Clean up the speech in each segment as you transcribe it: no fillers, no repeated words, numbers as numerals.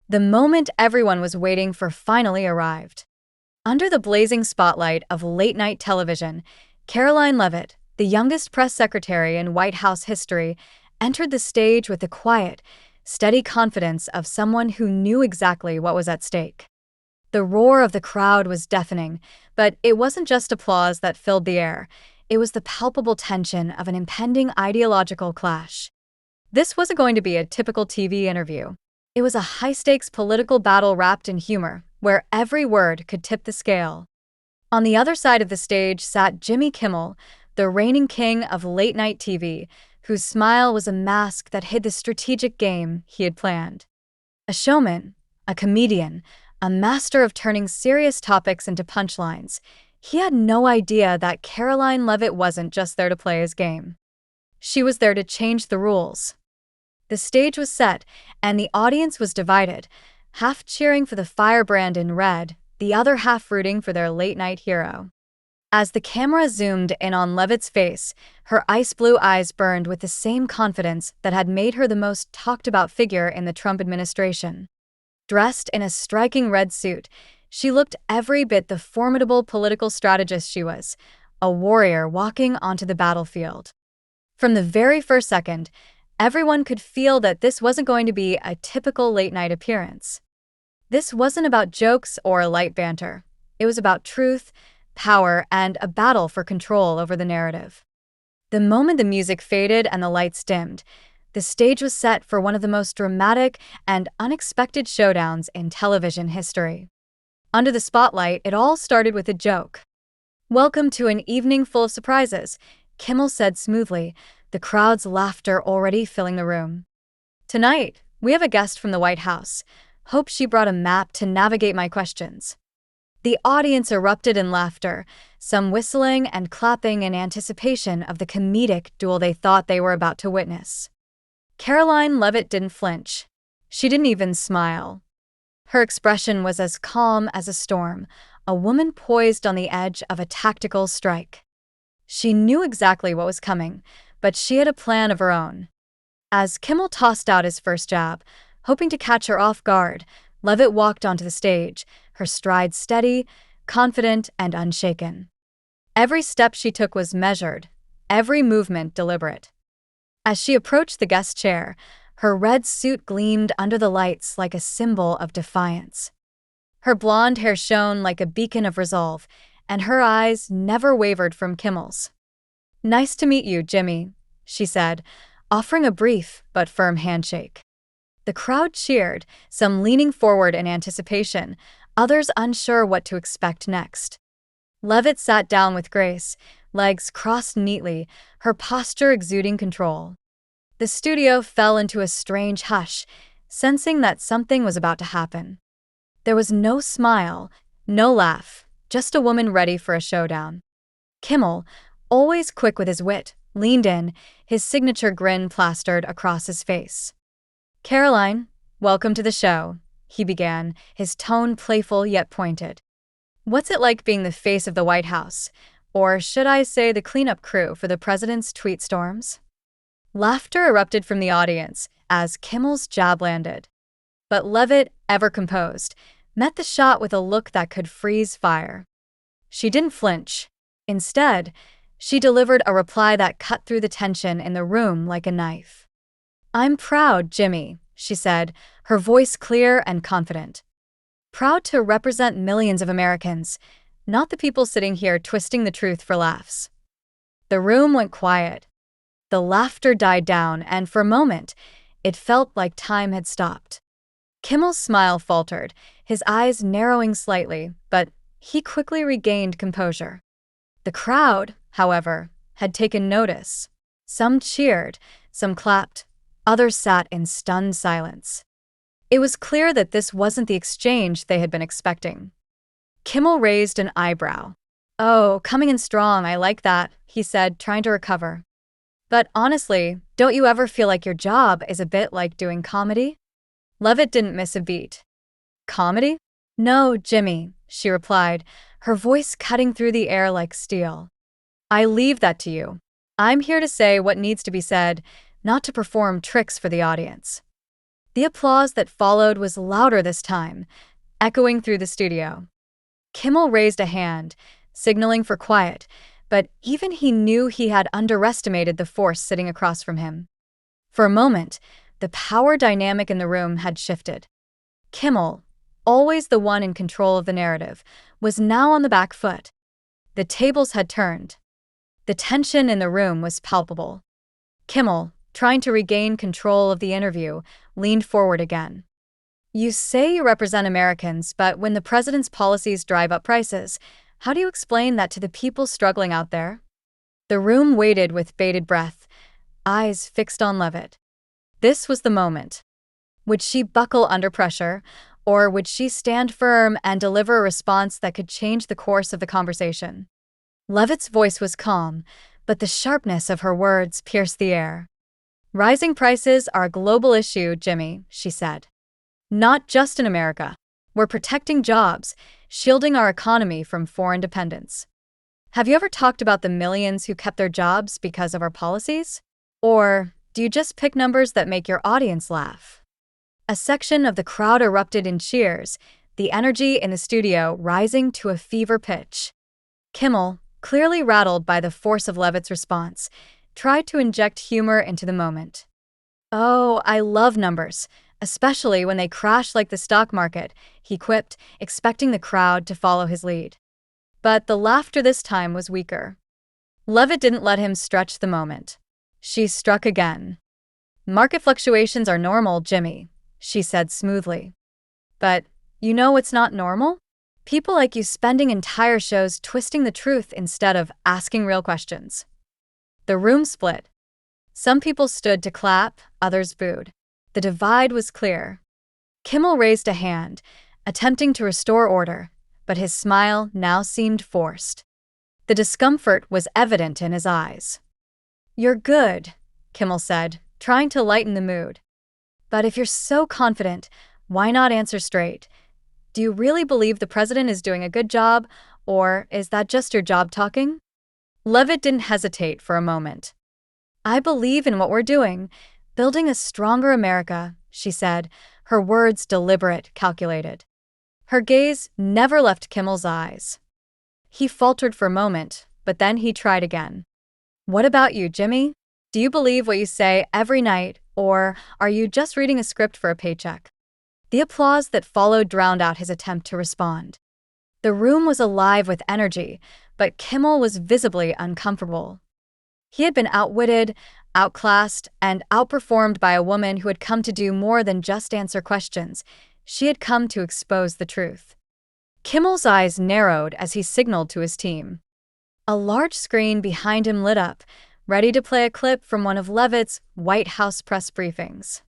The moment everyone was waiting for finally arrived. Under the blazing spotlight of late-night television, Karoline Leavitt, the youngest press secretary in White House history, entered the stage with the quiet, steady confidence of someone who knew exactly what was at stake. The roar of the crowd was deafening, but it wasn't just applause that filled the air. It was the palpable tension of an impending ideological clash. This wasn't going to be a typical TV interview. It was a high-stakes political battle wrapped in humor, where every word could tip the scale. On the other side of the stage sat Jimmy Kimmel, the reigning king of late-night TV, whose smile was a mask that hid the strategic game he had planned. A showman, a comedian, a master of turning serious topics into punchlines, he had no idea that Karoline Leavitt wasn't just there to play his game. She was there to change the rules. The stage was set, and the audience was divided, half cheering for the firebrand in red, the other half rooting for their late-night hero. As the camera zoomed in on Leavitt's face, her ice-blue eyes burned with the same confidence that had made her the most talked-about figure in the Trump administration. Dressed in a striking red suit, she looked every bit the formidable political strategist she was, a warrior walking onto the battlefield. From the very first second, everyone could feel that this wasn't going to be a typical late-night appearance. This wasn't about jokes or light banter. It was about truth, power, and a battle for control over the narrative. The moment the music faded and the lights dimmed, the stage was set for one of the most dramatic and unexpected showdowns in television history. Under the spotlight, it all started with a joke. "Welcome to an evening full of surprises," Kimmel said smoothly, the crowd's laughter already filling the room. "Tonight, we have a guest from the White House. Hope she brought a map to navigate my questions." The audience erupted in laughter, some whistling and clapping in anticipation of the comedic duel they thought they were about to witness. Karoline Leavitt didn't flinch. She didn't even smile. Her expression was as calm as a storm, a woman poised on the edge of a tactical strike. She knew exactly what was coming, but she had a plan of her own. As Kimmel tossed out his first jab, hoping to catch her off guard, Leavitt walked onto the stage, her stride steady, confident, and unshaken. Every step she took was measured, every movement deliberate. As she approached the guest chair, her red suit gleamed under the lights like a symbol of defiance. Her blonde hair shone like a beacon of resolve, and her eyes never wavered from Kimmel's. "Nice to meet you, Jimmy," she said, offering a brief but firm handshake. The crowd cheered, some leaning forward in anticipation, others unsure what to expect next. Leavitt sat down with grace, legs crossed neatly, her posture exuding control. The studio fell into a strange hush, sensing that something was about to happen. There was no smile, no laugh, just a woman ready for a showdown. Kimmel, always quick with his wit, leaned in, his signature grin plastered across his face. "Karoline, welcome to the show," he began, his tone playful yet pointed. "What's it like being the face of the White House? Or should I say the cleanup crew for the president's tweet storms?" Laughter erupted from the audience as Kimmel's jab landed. But Leavitt, ever composed, met the shot with a look that could freeze fire. She didn't flinch. Instead, she delivered a reply that cut through the tension in the room like a knife. "I'm proud, Jimmy," she said, her voice clear and confident. "Proud to represent millions of Americans, not the people sitting here twisting the truth for laughs." The room went quiet. The laughter died down, and for a moment, it felt like time had stopped. Kimmel's smile faltered, his eyes narrowing slightly, but he quickly regained composure. The crowd, however, had taken notice. Some cheered, some clapped, others sat in stunned silence. It was clear that this wasn't the exchange they had been expecting. Kimmel raised an eyebrow. "Oh, coming in strong, I like that," he said, trying to recover. "But honestly, don't you ever feel like your job is a bit like doing comedy?" Leavitt didn't miss a beat. "Comedy? No, Jimmy," she replied, her voice cutting through the air like steel. "I leave that to you. I'm here to say what needs to be said, not to perform tricks for the audience." The applause that followed was louder this time, echoing through the studio. Kimmel raised a hand, signaling for quiet, but even he knew he had underestimated the force sitting across from him. For a moment, the power dynamic in the room had shifted. Kimmel, always the one in control of the narrative, was now on the back foot. The tables had turned. The tension in the room was palpable. Kimmel, trying to regain control of the interview, leaned forward again. You say you represent Americans, but when the president's policies drive up prices, how do you explain that to the people struggling out there? The room waited with bated breath, eyes fixed on Leavitt. This was the moment. Would she buckle under pressure, or would she stand firm and deliver a response that could change the course of the conversation? Leavitt's voice was calm, but the sharpness of her words pierced the air. Rising prices are a global issue, Jimmy, she said. Not just in America. We're protecting jobs, shielding our economy from foreign dependence. Have you ever talked about the millions who kept their jobs because of our policies? Or do you just pick numbers that make your audience laugh? A section of the crowd erupted in cheers, the energy in the studio rising to a fever pitch. Kimmel, clearly rattled by the force of Leavitt's response, tried to inject humor into the moment. Oh, I love numbers, especially when they crash like the stock market, he quipped, expecting the crowd to follow his lead. But the laughter this time was weaker. Leavitt didn't let him stretch the moment. She struck again. Market fluctuations are normal, Jimmy, she said smoothly. But you know it's not normal? People like you spending entire shows twisting the truth instead of asking real questions. The room split. Some people stood to clap, others booed. The divide was clear. Kimmel raised a hand, attempting to restore order, but his smile now seemed forced. The discomfort was evident in his eyes. You're good, Kimmel said, trying to lighten the mood. But if you're so confident, why not answer straight? Do you really believe the president is doing a good job, or is that just your job talking? Leavitt didn't hesitate for a moment. I believe in what we're doing, building a stronger America, she said, her words deliberate, calculated. Her gaze never left Kimmel's eyes. He faltered for a moment, but then he tried again. What about you, Jimmy? Do you believe what you say every night, or are you just reading a script for a paycheck? The applause that followed drowned out his attempt to respond. The room was alive with energy, but Kimmel was visibly uncomfortable. He had been outwitted, outclassed, and outperformed by a woman who had come to do more than just answer questions. She had come to expose the truth. Kimmel's eyes narrowed as he signaled to his team. A large screen behind him lit up, ready to play a clip from one of Leavitt's White House press briefings.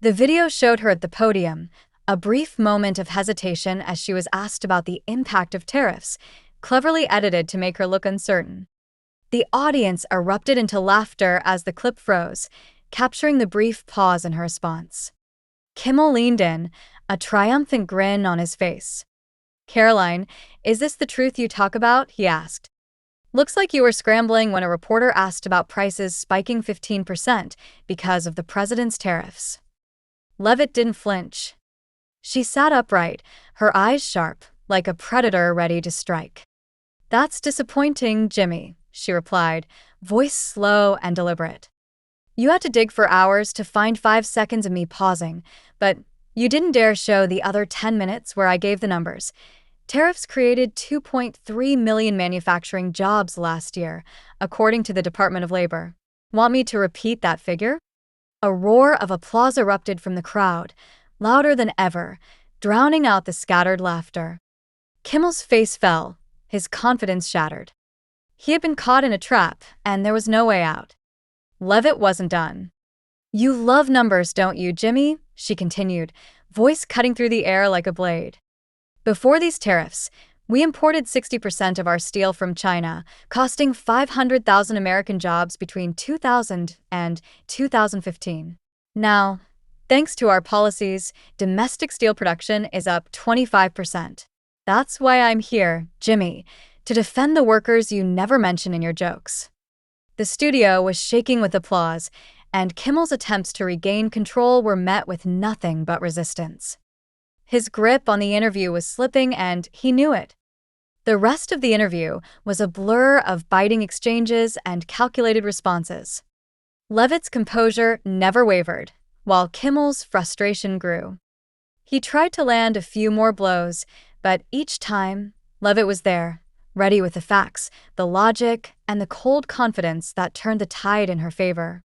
The video showed her at the podium, a brief moment of hesitation as she was asked about the impact of tariffs, cleverly edited to make her look uncertain. The audience erupted into laughter as the clip froze, capturing the brief pause in her response. Kimmel leaned in, a triumphant grin on his face. Karoline, is this the truth you talk about? He asked. Looks like you were scrambling when a reporter asked about prices spiking 15% because of the president's tariffs. Leavitt didn't flinch. She sat upright, her eyes sharp, like a predator ready to strike. That's disappointing, Jimmy, she replied, voice slow and deliberate. You had to dig for hours to find 5 seconds of me pausing, but you didn't dare show the other 10 minutes where I gave the numbers. Tariffs created 2.3 million manufacturing jobs last year, according to the Department of Labor. Want me to repeat that figure? A roar of applause erupted from the crowd, louder than ever, drowning out the scattered laughter. Kimmel's face fell, his confidence shattered. He had been caught in a trap, and there was no way out. Leavitt wasn't done. You love numbers, don't you, Jimmy? She continued, voice cutting through the air like a blade. Before these tariffs, we imported 60% of our steel from China, costing 500,000 American jobs between 2000 and 2015. Now, thanks to our policies, domestic steel production is up 25%. That's why I'm here, Jimmy, to defend the workers you never mention in your jokes. The studio was shaking with applause, and Kimmel's attempts to regain control were met with nothing but resistance. His grip on the interview was slipping, and he knew it. The rest of the interview was a blur of biting exchanges and calculated responses. Leavitt's composure never wavered, while Kimmel's frustration grew. He tried to land a few more blows, but each time, Leavitt was there, ready with the facts, the logic, and the cold confidence that turned the tide in her favor.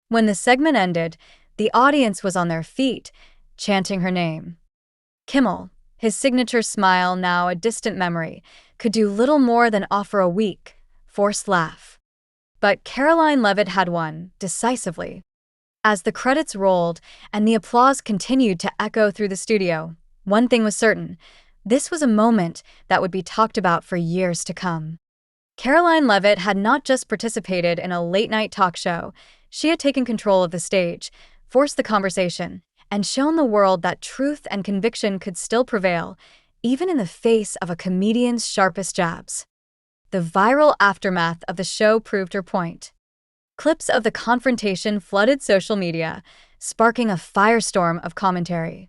When the segment ended, the audience was on their feet, chanting her name. Kimmel, his signature smile now a distant memory, could do little more than offer a weak, forced laugh. But Karoline Leavitt had won, decisively. As the credits rolled and the applause continued to echo through the studio, one thing was certain: this was a moment that would be talked about for years to come. Karoline Leavitt had not just participated in a late-night talk show, she had taken control of the stage, forced the conversation, and shown the world that truth and conviction could still prevail, even in the face of a comedian's sharpest jabs. The viral aftermath of the show proved her point. Clips of the confrontation flooded social media, sparking a firestorm of commentary.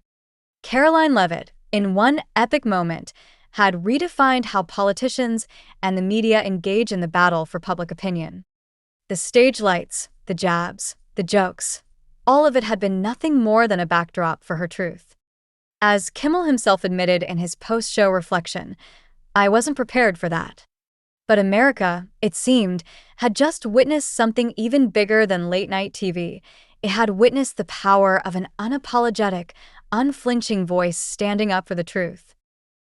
Karoline Leavitt, in one epic moment, had redefined how politicians and the media engage in the battle for public opinion. The stage lights, the jabs, the jokes, all of it had been nothing more than a backdrop for her truth. As Kimmel himself admitted in his post-show reflection, "I wasn't prepared for that." But America, it seemed, had just witnessed something even bigger than late-night TV. It had witnessed the power of an unapologetic, unflinching voice standing up for the truth.